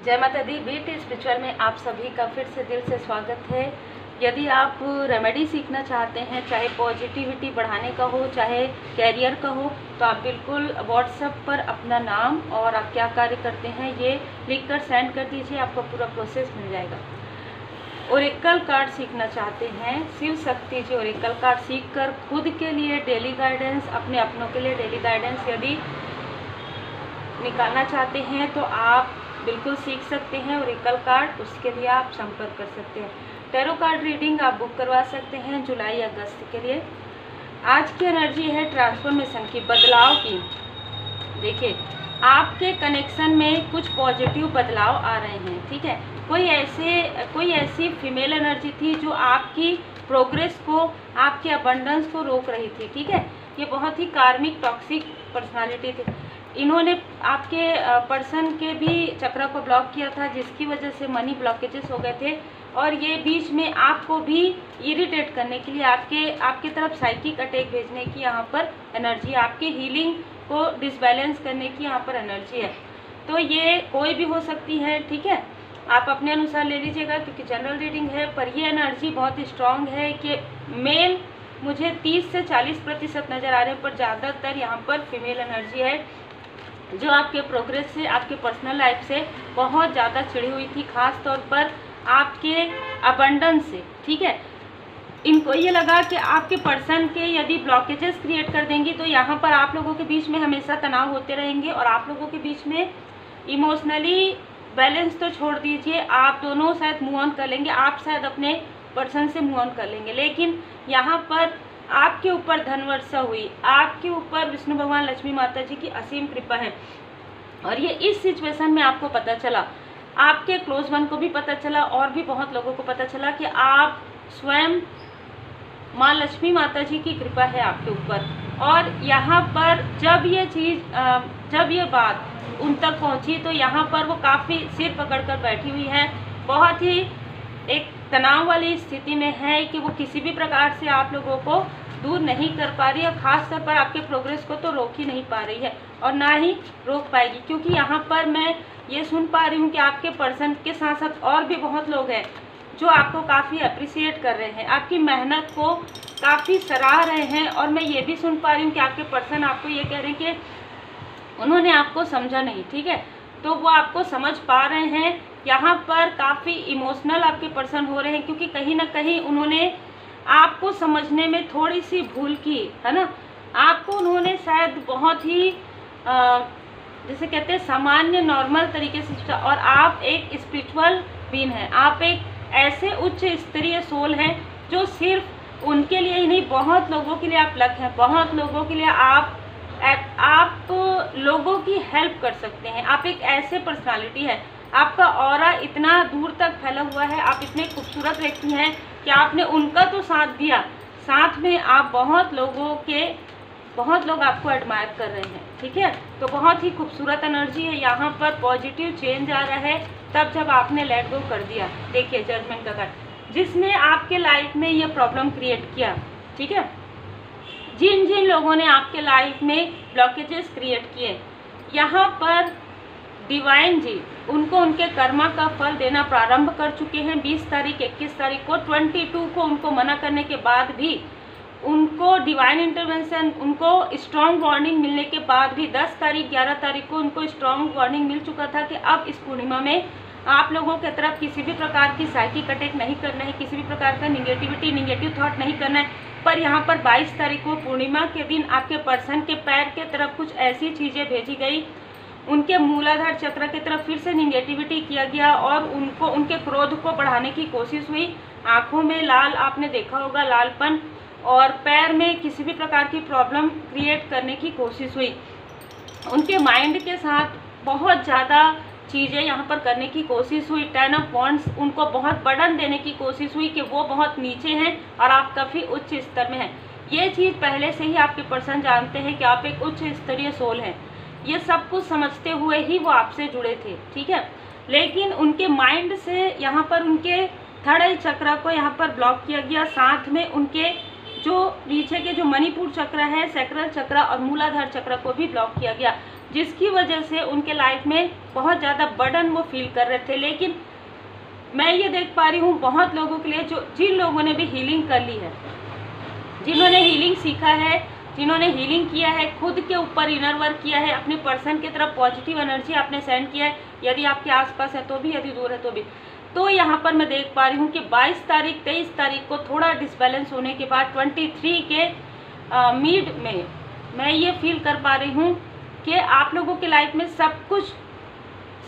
जय माता दी। Beat spiritual में आप सभी का फिर से दिल से स्वागत है। यदि आप रेमेडी सीखना चाहते हैं, चाहे पॉजिटिविटी बढ़ाने का हो, चाहे कैरियर का हो, तो आप बिल्कुल व्हाट्सएप पर अपना नाम और आप क्या कार्य करते हैं ये लिखकर सेंड कर दीजिए, आपको पूरा प्रोसेस मिल जाएगा। ओरेकल कार्ड सीखना चाहते हैं, शिव शक्ति जी ओरेकल कार्ड सीखकर खुद के लिए डेली गाइडेंस, अपने अपनों के लिए डेली गाइडेंस यदि निकालना चाहते हैं तो आप बिल्कुल सीख सकते हैं ओरेकल कार्ड। उसके लिए आप संपर्क कर सकते हैं। टैरो कार्ड रीडिंग आप बुक करवा सकते हैं जुलाई अगस्त के लिए। आज की एनर्जी है ट्रांसफॉर्मेशन की, बदलाव की। देखिए, आपके कनेक्शन में कुछ पॉजिटिव बदलाव आ रहे हैं, ठीक है। कोई ऐसी फीमेल एनर्जी थी जो आपकी प्रोग्रेस को, आपके अबंडेंस को रोक रही थी, ठीक है। ये बहुत ही कार्मिक टॉक्सिक पर्सनालिटी थी। इन्होंने आपके पर्सन के भी चक्र को ब्लॉक किया था, जिसकी वजह से मनी ब्लॉकेजेस हो गए थे। और ये बीच में आपको भी इरिटेट करने के लिए आपके तरफ साइकिक अटैक भेजने की यहाँ पर एनर्जी, आपके हीलिंग को डिसबैलेंस करने की यहाँ पर एनर्जी है। तो ये कोई भी हो सकती है, ठीक है। आप अपने अनुसार ले लीजिएगा क्योंकि जनरल रीडिंग है। पर ये एनर्जी बहुत स्ट्रांग है कि मेल मुझे 30 से 40% नज़र आ रहे हैं, पर ज़्यादातर यहाँ पर फीमेल एनर्जी है जो आपके प्रोग्रेस से, आपके पर्सनल लाइफ से बहुत ज़्यादा चिड़ी हुई थी, ख़ास तौर पर आपके अबंडेंस से, ठीक है। इनको ये लगा कि आपके पर्सन के यदि ब्लॉकेजेस क्रिएट कर देंगी तो यहाँ पर आप लोगों के बीच में हमेशा तनाव होते रहेंगे और आप लोगों के बीच में इमोशनली बैलेंस तो छोड़ दीजिए, आप दोनों शायद मूव ऑन कर लेंगे, आप शायद अपने पर्सन से मूव ऑन कर लेंगे। लेकिन यहाँ पर आपके ऊपर धन वर्षा हुई, आपके ऊपर विष्णु भगवान लक्ष्मी माता जी की असीम कृपा है। और ये इस सिचुएशन में आपको पता चला, आपके क्लोज वन को भी पता चला और भी बहुत लोगों को पता चला कि आप स्वयं माँ लक्ष्मी माता जी की कृपा है आपके ऊपर। और यहाँ पर जब ये बात उन तक पहुँची तो यहाँ पर वो काफ़ी सिर पकड़कर बैठी हुई है, बहुत ही एक तनाव वाली स्थिति में है कि वो किसी भी प्रकार से आप लोगों को दूर नहीं कर पा रही है, खास तौर पर आपके प्रोग्रेस को तो रोक ही नहीं पा रही है और ना ही रोक पाएगी। क्योंकि यहाँ पर मैं ये सुन पा रही हूँ कि आपके पर्सन के साथ साथ और भी बहुत लोग हैं जो आपको काफ़ी अप्रिसिएट कर रहे हैं, आपकी मेहनत को काफ़ी सराह रहे हैं। और मैं ये भी सुन पा रही हूँ कि आपके पर्सन आपको ये कह रहे हैं कि उन्होंने आपको समझा नहीं, ठीक है, तो वो आपको समझ पा रहे हैं। यहाँ पर काफ़ी इमोशनल आपके पर्सन हो रहे हैं क्योंकि कहीं ना कहीं उन्होंने आपको समझने में थोड़ी सी भूल की है ना। आपको उन्होंने शायद बहुत ही जैसे कहते हैं सामान्य नॉर्मल तरीके से, और आप एक स्पिरिचुअल बीइंग हैं, आप एक ऐसे उच्च स्तरीय सोल हैं जो सिर्फ उनके लिए ही नहीं, बहुत लोगों के लिए आप लक हैं, बहुत लोगों के लिए आप लोगों की हेल्प कर सकते हैं। आप एक ऐसे पर्सनालिटी है, आपका ऑरा इतना दूर तक फैला हुआ है, आप इतने खूबसूरत व्यक्ति हैं कि आपने उनका तो साथ दिया, साथ में आप बहुत लोग आपको एडमायर कर रहे हैं, ठीक है। तो बहुत ही खूबसूरत एनर्जी है, यहाँ पर पॉजिटिव चेंज आ रहा है तब जब आपने लेट गो कर दिया। देखिए जजमेंट का कार्ड, जिसने आपके लाइफ में ये प्रॉब्लम क्रिएट किया, ठीक है, जिन लोगों ने आपके लाइफ में ब्लॉकेजेस क्रिएट किए, यहाँ पर डिवाइन जी उनको उनके कर्मा का फल देना प्रारंभ कर चुके हैं। 20 तारीख 21 तारीख को 22 को उनको मना करने के बाद भी उनको डिवाइन इंटरवेंशन, उनको स्ट्रॉन्ग वार्निंग मिलने के बाद भी 10 तारीख 11 तारीख को उनको स्ट्रॉन्ग वार्निंग मिल चुका था कि अब इस पूर्णिमा में आप लोगों की तरफ किसी भी प्रकार की साइकिक अटैक नहीं करना है, किसी भी प्रकार का निगेटिव थॉट नहीं करना है। पर यहाँ पर 22 तारीख को पूर्णिमा के दिन आपके पर्सन के पैर के तरफ कुछ ऐसी चीज़ें भेजी गई, उनके मूलाधार चक्र की तरफ फिर से निगेटिविटी किया गया और उनको उनके क्रोध को बढ़ाने की कोशिश हुई। आँखों में लाल, आपने देखा होगा लालपन, और पैर में किसी भी प्रकार की प्रॉब्लम क्रिएट करने की कोशिश हुई। उनके माइंड के साथ बहुत ज़्यादा चीज़ें यहाँ पर करने की कोशिश हुई। 10 ऑफ वॉन्ड्स, उनको बहुत बर्डन देने की कोशिश हुई कि वो बहुत नीचे हैं और आप काफ़ी उच्च स्तर में हैं। ये चीज़ पहले से ही आपके पर्सन जानते हैं कि आप एक उच्च स्तरीय सोल हैं, ये सब कुछ समझते हुए ही वो आपसे जुड़े थे, ठीक है। लेकिन उनके माइंड से यहाँ पर उनके थर्ड आई चक्र को यहाँ पर ब्लॉक किया गया, साथ में उनके जो नीचे के जो मणिपुर चक्र है, सैक्रल चक्र और मूलाधार चक्र को भी ब्लॉक किया गया। जिसकी वजह से उनके लाइफ में बहुत ज़्यादा बर्डन वो फील कर रहे थे। लेकिन मैं ये देख पा रही हूँ बहुत लोगों के लिए, जो जिन लोगों ने भी हीलिंग कर ली है, जिन्होंने हीलिंग सीखा है, जिन्होंने हीलिंग किया है, खुद के ऊपर इनर वर्क किया है, अपने पर्सन की तरफ पॉजिटिव एनर्जी आपने सेंड किया है, यदि आपके आसपास है तो भी, यदि दूर है तो भी। तो यहाँ पर मैं देख पा रही हूँ कि 22 तारीख 23 तारीख को थोड़ा डिसबैलेंस होने के बाद 23 के मिड में मैं ये फील कर पा रही हूँ कि आप लोगों के लाइफ में सब कुछ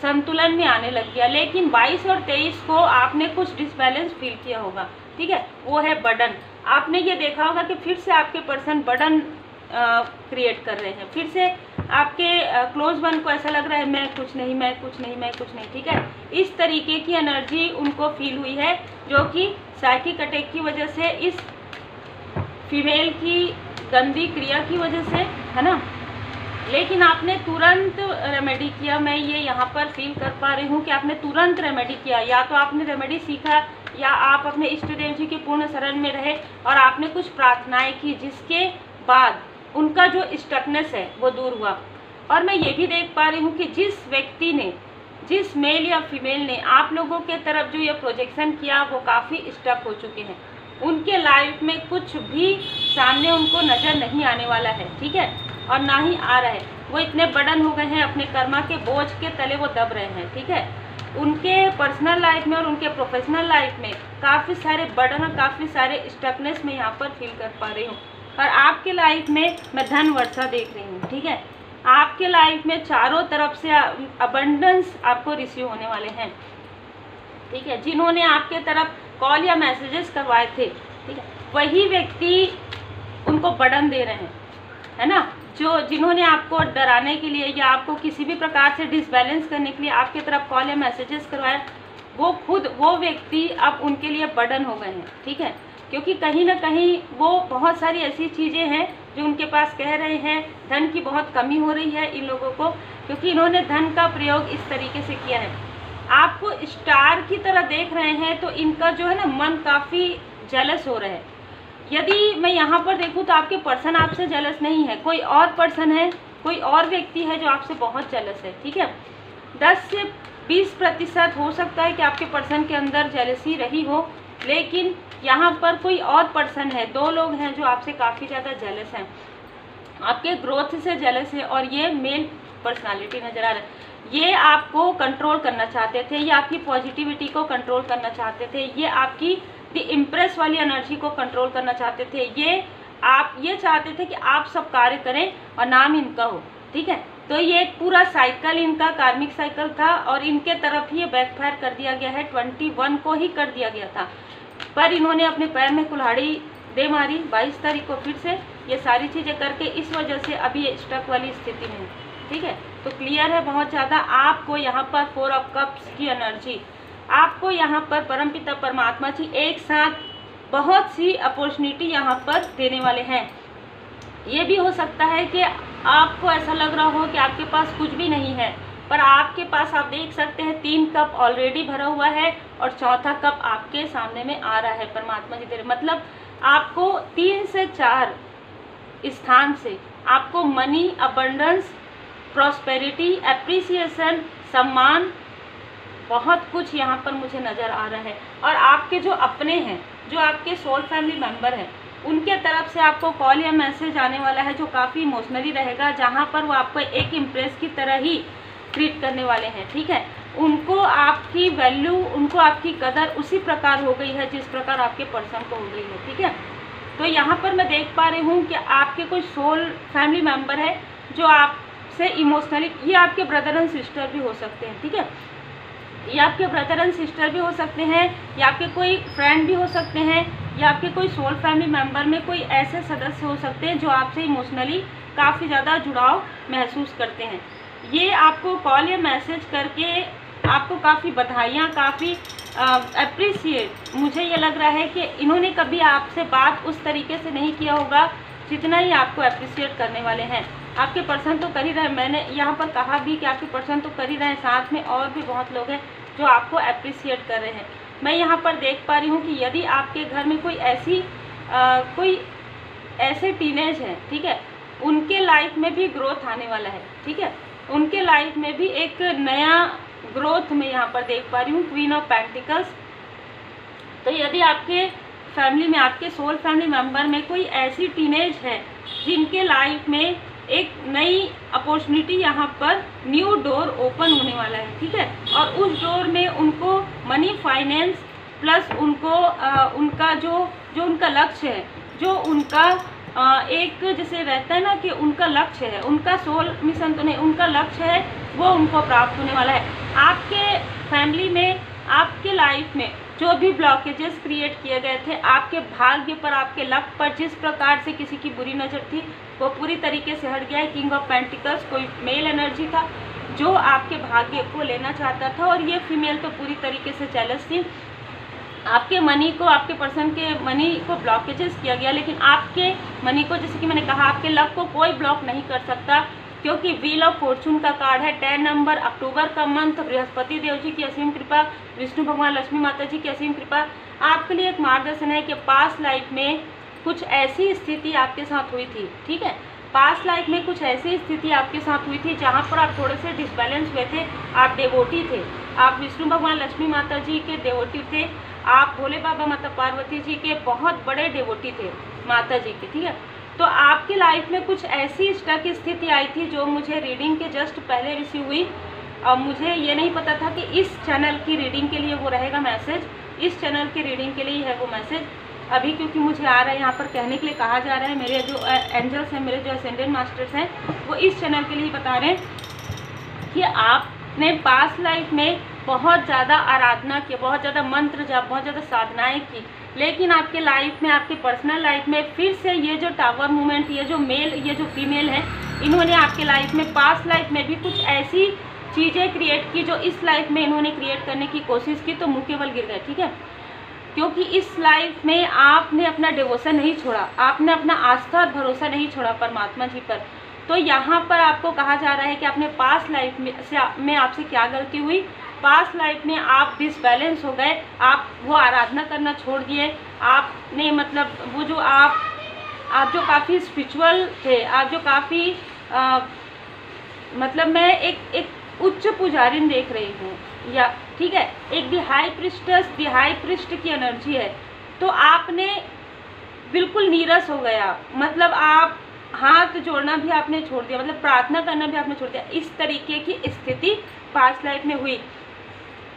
संतुलन में आने लग गया। लेकिन 22 और 23 को आपने कुछ डिसबैलेंस फील किया होगा, ठीक है, वो है बर्डन। आपने ये देखा होगा कि फिर से आपके पर्सन बर्डन क्रिएट कर रहे हैं, फिर से आपके क्लोज वन को ऐसा लग रहा है मैं कुछ नहीं, मैं कुछ नहीं, मैं कुछ नहीं, ठीक है। इस तरीके की एनर्जी उनको फील हुई है, जो कि साइकिक अटैक की वजह से, इस फीमेल की गंदी क्रिया की वजह से, है ना। लेकिन आपने तुरंत रेमेडी किया, मैं ये यहाँ पर फील कर पा रही हूँ कि आपने तुरंत रेमेडी किया। या तो आपने रेमेडी सीखा, या आप अपने इष्ट देव जी के पूर्ण शरण में रहे और आपने कुछ प्रार्थनाएं की, जिसके बाद उनका जो स्टकनेस है वो दूर हुआ। और मैं ये भी देख पा रही हूँ कि जिस व्यक्ति ने, जिस मेल या फीमेल ने आप लोगों के तरफ जो ये प्रोजेक्शन किया, वो काफ़ी स्टक हो चुके हैं। उनके लाइफ में कुछ भी सामने उनको नज़र नहीं आने वाला है, ठीक है, और ना ही आ रहा है। वो इतने बर्डन हो गए हैं, अपने कर्मा के बोझ के तले वो दब रहे हैं, ठीक है। उनके पर्सनल लाइफ में और उनके प्रोफेशनल लाइफ में काफ़ी सारे बर्डन और काफ़ी सारे स्टकनेस में यहाँ पर फील कर पा रही हूँ। और आपके लाइफ में मैं धन वर्षा देख रही हूँ, ठीक है। आपके लाइफ में चारों तरफ से अबंडेंस आपको रिसीव होने वाले हैं, ठीक है। जिन्होंने आपके तरफ कॉल या मैसेजेस करवाए थे, ठीक है, वही व्यक्ति उनको बर्डन दे रहे हैं, है ना। जो जिन्होंने आपको डराने के लिए या आपको किसी भी प्रकार से डिसबैलेंस करने के लिए आपके तरफ कॉल या मैसेजेस करवाए, वो खुद वो व्यक्ति अब उनके लिए बर्डन हो गए हैं, ठीक है। क्योंकि कहीं ना कहीं वो बहुत सारी ऐसी चीज़ें हैं जो उनके पास कह रहे हैं, धन की बहुत कमी हो रही है इन लोगों को, क्योंकि इन्होंने धन का प्रयोग इस तरीके से किया है। आपको स्टार की तरह देख रहे हैं, तो इनका जो है ना मन काफ़ी जेलस हो रहा है। यदि मैं यहाँ पर देखूँ तो आपके पर्सन आपसे जेलस नहीं है, कोई और पर्सन है, कोई और व्यक्ति है जो आपसे बहुत जेलस है, ठीक है। 10 से 20% हो सकता है कि आपके पर्सन के अंदर जेलसी रही हो, लेकिन यहाँ पर कोई और पर्सन है, 2 लोग हैं जो आपसे काफ़ी ज़्यादा जेलस हैं, आपके ग्रोथ से जेलस है। और ये मेल पर्सनालिटी नज़र आ रहा है, ये आपको कंट्रोल करना चाहते थे, ये आपकी पॉजिटिविटी को कंट्रोल करना चाहते थे, ये आपकी द इम्प्रेस वाली एनर्जी को कंट्रोल करना चाहते थे। ये चाहते थे कि आप सब कार्य करें और नाम इनका हो, ठीक है। तो ये एक पूरा साइकिल इनका कार्मिक साइकिल था, और इनके तरफ ही ये बैकफायर कर दिया गया है। 21 को ही कर दिया गया था, पर इन्होंने अपने पैर में कुल्हाड़ी दे मारी 22 तारीख को फिर से ये सारी चीज़ें करके, इस वजह से अभी ये स्टक वाली स्थिति में है, ठीक है। तो क्लियर है बहुत ज़्यादा। आपको यहाँ पर 4 ऑफ कप्स की एनर्जी, आपको यहाँ पर परमपिता परमात्मा जी एक साथ बहुत सी अपॉर्चुनिटी यहाँ पर देने वाले हैं। ये भी हो सकता है कि आपको ऐसा लग रहा हो कि आपके पास कुछ भी नहीं है, पर आपके पास आप देख सकते हैं 3 कप ऑलरेडी भरा हुआ है और 4था कप आपके सामने में आ रहा है। परमात्मा जी दे रहे, मतलब आपको 3 से 4 स्थान से आपको मनी, अबंडेंस, प्रॉस्पेरिटी, एप्रिसिएशन, सम्मान, बहुत कुछ यहाँ पर मुझे नज़र आ रहा है। और आपके जो अपने हैं, जो आपके सोल फैमिली मेंबर हैं, उनके तरफ से आपको कॉल या मैसेज आने वाला है जो काफ़ी इमोशनली रहेगा, जहाँ पर वो आपको एक इम्प्रेस की तरह ही ट्रीट करने वाले हैं, ठीक है। उनको आपकी वैल्यू, उनको आपकी कदर उसी प्रकार हो गई है जिस प्रकार आपके पर्सन को हो गई है, ठीक है। तो यहाँ पर मैं देख पा रही हूँ कि आपके कोई सोल फैमिली मेंबर है जो आपसे इमोशनली, ये आपके ब्रदर एंड सिस्टर भी हो सकते हैं, ठीक है, ये आपके ब्रदर एंड सिस्टर भी हो सकते हैं, या आपके कोई फ्रेंड भी हो सकते हैं, या आपके कोई सोल फैमिली मेंबर में कोई ऐसे सदस्य हो सकते हैं जो आपसे इमोशनली काफ़ी ज़्यादा जुड़ाव महसूस करते हैं। ये आपको कॉल या मैसेज करके आपको काफ़ी बधाइयाँ, काफ़ी अप्रिसिएट, मुझे ये लग रहा है कि इन्होंने कभी आपसे बात उस तरीके से नहीं किया होगा जितना ही आपको अप्रिसिएट करने वाले हैं। आपके पर्सन तो कर ही रहे हैं, मैंने यहाँ पर कहा भी कि आपके पर्सन तो कर ही रहे हैं, साथ में और भी बहुत लोग हैं जो आपको अप्रिसिएट कर रहे हैं। मैं यहाँ पर देख पा रही हूँ कि यदि आपके घर में कोई ऐसे टीनेज है, ठीक है, उनके लाइफ में भी ग्रोथ आने वाला है, ठीक है। उनके लाइफ में भी एक नया ग्रोथ में यहाँ पर देख पा रही हूँ, क्वीन ऑफ पेंटिकल्स। तो यदि आपके फैमिली में, आपके सोल फैमिली मेंबर में कोई ऐसी टीनेज है जिनके लाइफ में एक नई अपॉर्चुनिटी, यहाँ पर न्यू डोर ओपन होने वाला है, ठीक है, और उस डोर में उनको मनी, फाइनेंस प्लस उनको उनका जो उनका लक्ष्य है, जो उनका एक जैसे रहता है ना कि उनका लक्ष्य है, उनका सोल मिशन तो नहीं, उनका लक्ष्य है, वो उनको प्राप्त होने वाला है। आपके फैमिली में, आपके लाइफ में जो भी ब्लॉकेजेस क्रिएट किए गए थे, आपके भाग्य पर, आपके लक पर जिस प्रकार से किसी की बुरी नज़र थी, वो पूरी तरीके से हट गया है। किंग ऑफ पेंटिकल्स कोई मेल एनर्जी था जो आपके भाग्य को लेना चाहता था, और ये फीमेल तो पूरी तरीके से जेलस थी। आपके मनी को, आपके पर्सन के मनी को ब्लॉकेजेस किया गया, लेकिन आपके मनी को, जैसे कि मैंने कहा, आपके लक को कोई ब्लॉक नहीं कर सकता, क्योंकि व्हील ऑफ फॉर्चून का कार्ड है। 10 नंबर, अक्टूबर का मंथ, बृहस्पति देव जी की असीम कृपा, विष्णु भगवान, लक्ष्मी माता जी की असीम कृपा आपके लिए एक मार्गदर्शन है कि पास्ट लाइफ में कुछ ऐसी स्थिति आपके साथ हुई थी, ठीक है, पास्ट लाइफ में कुछ ऐसी स्थिति आपके साथ हुई थी जहाँ पर आप थोड़े से डिसबैलेंस हुए थे। आप डेवोटी थे, आप विष्णु भगवान, लक्ष्मी माता जी के डेवोटी थे, आप भोले बाबा, माता पार्वती जी के बहुत बड़े डेवोटी थे, माता जी के, ठीक है। तो आपकी लाइफ में कुछ ऐसी स्टक स्थिति आई थी जो मुझे रीडिंग के जस्ट पहले रिसीव हुई, और मुझे ये नहीं पता था कि इस चैनल की रीडिंग के लिए वो रहेगा मैसेज, इस चैनल की रीडिंग के लिए है वो मैसेज। अभी क्योंकि मुझे आ रहा है, यहाँ पर कहने के लिए कहा जा रहा है, मेरे जो एंजल्स हैं, मेरे जो असेंडेंट मास्टर्स हैं, वो इस चैनल के लिए बता रहे हैं कि आपने पास्ट लाइफ में बहुत ज़्यादा आराधना की, बहुत ज़्यादा मंत्र जाप, बहुत ज़्यादा साधनाएं की, लेकिन आपके लाइफ में, आपके पर्सनल लाइफ में फिर से ये जो टावर मूवमेंट, ये जो मेल, ये जो फीमेल है, इन्होंने आपके लाइफ में, पास्ट लाइफ में भी कुछ ऐसी चीज़ें क्रिएट की जो इस लाइफ में इन्होंने क्रिएट करने की कोशिश की, तो मुँह के बल गिर गए, ठीक है। क्योंकि इस लाइफ में आपने अपना डिवोशन नहीं छोड़ा, आपने अपना आस्था और भरोसा नहीं छोड़ा परमात्मा जी पर। तो यहाँ पर आपको कहा जा रहा है कि आपने पास्ट लाइफ में आपसे क्या गलती हुई, पास्ट लाइफ में आप डिसबैलेंस हो गए, आप वो आराधना करना छोड़ दिए, आपने मतलब वो जो आप जो काफ़ी स्पिरिचुअल थे, आप जो काफ़ी मतलब मैं एक उच्च पुजारी देख रही हूँ, या ठीक है, एक दी हाई प्रिस्ट की एनर्जी है, तो आपने बिल्कुल नीरस हो गया, मतलब आप हाथ जोड़ना भी आपने छोड़ दिया, मतलब प्रार्थना करना भी आपने छोड़ दिया। इस तरीके की स्थिति पास्ट लाइफ में हुई।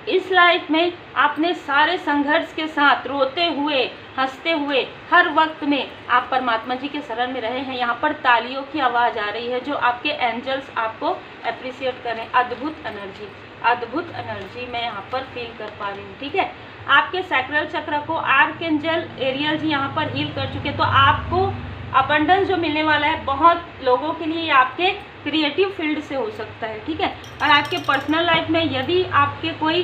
इस लाइफ में आपने सारे संघर्ष के साथ रोते हुए, हंसते हुए, हर वक्त में आप परमात्मा जी के शरण में रहे हैं। यहाँ पर तालियों की आवाज़ आ रही है जो आपके एंजल्स आपको अप्रिशिएट कर रहे हैं। अद्भुत एनर्जी मैं यहाँ पर फील कर पा रही हूँ, ठीक है। आपके सैक्रल चक्र को आर्कएंजल एरियल जी यहाँ पर हील कर चुके, तो आपको अबंडेंस जो मिलने वाला है, बहुत लोगों के लिए आपके क्रिएटिव फील्ड से हो सकता है, ठीक है। और आपके पर्सनल लाइफ में यदि आपके कोई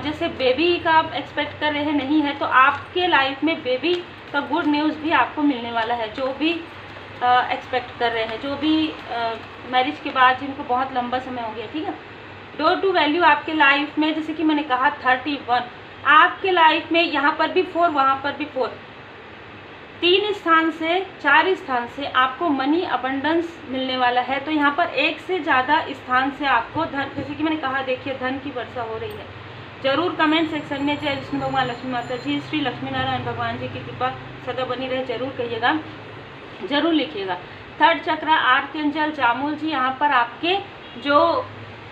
जैसे बेबी का आप एक्सपेक्ट कर रहे हैं, नहीं है, तो आपके लाइफ में बेबी का गुड न्यूज़ भी आपको मिलने वाला है। जो भी एक्सपेक्ट कर रहे हैं, जो भी मैरिज के बाद जिनको बहुत लंबा समय हो गया, ठीक है। डोर टू वैल्यू आपके लाइफ में, जैसे कि मैंने कहा 31, आपके लाइफ में यहाँ पर भी 4, वहाँ पर भी 4, 3 स्थान से 4 स्थान से आपको मनी अबंडेंस मिलने वाला है। तो यहाँ पर 1 से ज़्यादा स्थान से आपको धन, जैसे कि मैंने कहा, देखिए धन की वर्षा हो रही है। जरूर कमेंट सेक्शन में जय विष्णु भगवान, लक्ष्मी माता जी, श्री लक्ष्मी नारायण भगवान जी की कृपा सदा बनी रहे, जरूर कहिएगा, जरूर लिखिएगा। 3rd चक्र आर्कएंजल जामुल जी यहाँ पर आपके जो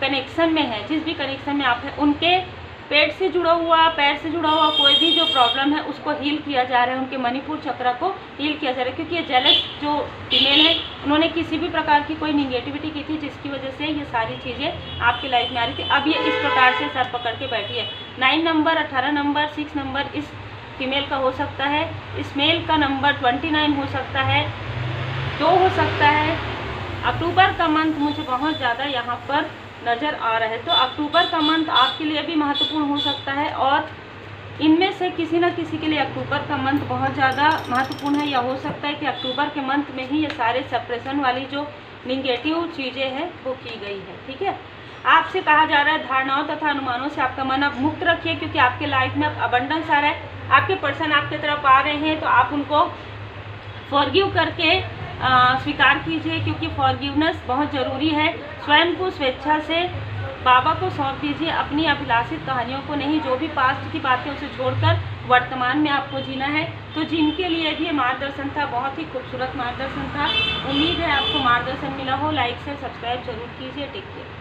कनेक्शन में है, जिस भी कनेक्शन में आप हैं, उनके पेट से जुड़ा हुआ, पैर से जुड़ा हुआ कोई भी जो प्रॉब्लम है उसको हील किया जा रहा है, उनके मणिपुर चक्र को हील किया जा रहा है। क्योंकि ये जेलस जो फीमेल है, उन्होंने किसी भी प्रकार की कोई निगेटिविटी की थी, जिसकी वजह से ये सारी चीज़ें आपकी लाइफ में आ रही थी। अब ये इस प्रकार से सर पकड़ के बैठी है। 9 नंबर, 18 नंबर, 6 नंबर इस फीमेल का हो सकता है, इस मेल का नंबर 29 हो सकता है, 2 हो सकता है। अक्टूबर का मंथ मुझे बहुत ज़्यादा यहाँ पर नज़र आ रहा है, तो अक्टूबर का मंथ आपके लिए भी महत्वपूर्ण हो सकता है, और इनमें से किसी न किसी के लिए अक्टूबर का मंथ बहुत ज़्यादा महत्वपूर्ण है। या हो सकता है कि अक्टूबर के मंथ में ही ये सारे सप्रेशन वाली जो निगेटिव चीज़ें हैं वो की गई है, ठीक है। आपसे कहा जा रहा है धारणाओं तथा अनुमानों से आपका मन अब मुक्त रखिए, क्योंकि आपके लाइफ में अब अबंडेंस आ रहा है। आपके पर्सन आपके तरफ आ रहे हैं, तो आप उनको फॉरगिव करके स्वीकार कीजिए, क्योंकि फॉरगिवनेस बहुत ज़रूरी है। स्वयं को स्वेच्छा से बाबा को सौंप दीजिए, अपनी अभिलाषित कहानियों को नहीं, जो भी पास्ट की बातें उसे छोड़कर वर्तमान में आपको जीना है। तो जिनके लिए भी ये मार्गदर्शन था, बहुत ही खूबसूरत मार्गदर्शन था। उम्मीद है आपको मार्गदर्शन मिला हो। लाइक से सब्सक्राइब जरूर कीजिए। Take care.